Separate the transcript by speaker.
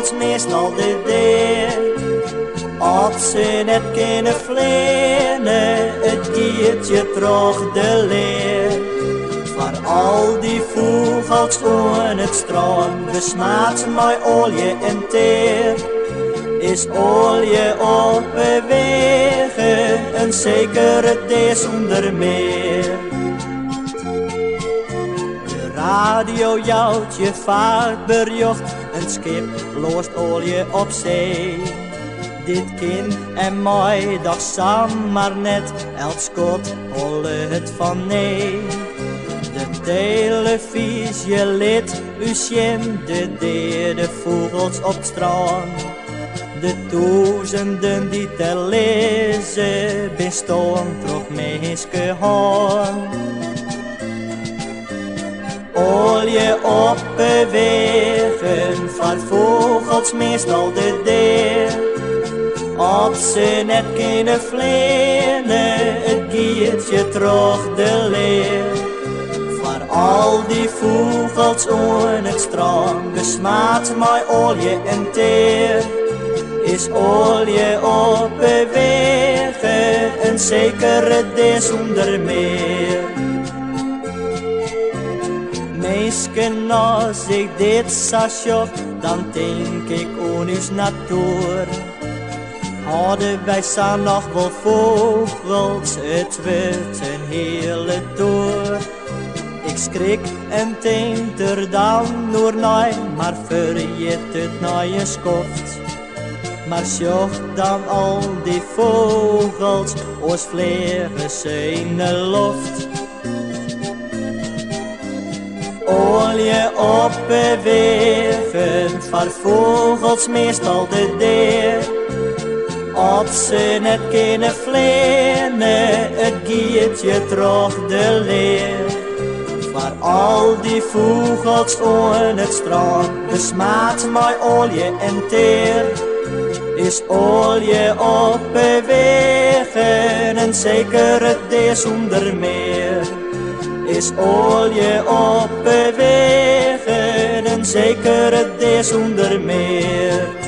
Speaker 1: vogels meestal de deur. Als ze net kunnen vliegen, het giet je terug de leer. Voor al die vogels aan het strand besmaakt mij olie en teer. Is olie op wegen een zekere deel zonder meer. De radio jouwt je vaak bericht, een schip loost olie op zee. Dit kind en mij dag samen maar net, elk schot holle het van nee. De televisie liet u zien de vogels op het strand. De duizenden die te lezen bestaan toch mensen hand. Olie op wegen van vogels meestal de deur. Als ze net kunnen vliegen, het giet je terug de leer. Voor al die vogels aan het strand besmaakt mij olie en teer. Is olie op wegen een zekere deel zonder meer. Meesken als ik dit zag, dan denk ik aan ons natuur. Hadden wij zo nog wel vogels, het werd een hele toer. Ik schrik en denk er dan door naar, maar vergeet het naar je skoft. Maar zocht dan al die vogels, als vliegen ze in de lucht. Olie op wegen, voor vogels meestal de deur. Als ze net kunnen vliegen, het giet je terug de leer. Voor al die vogels aan het strand besmaakt mij olie en teer. Is olie op wegen een zekere deel zonder meer. Is olie op wegen een zekere deel zonder meer.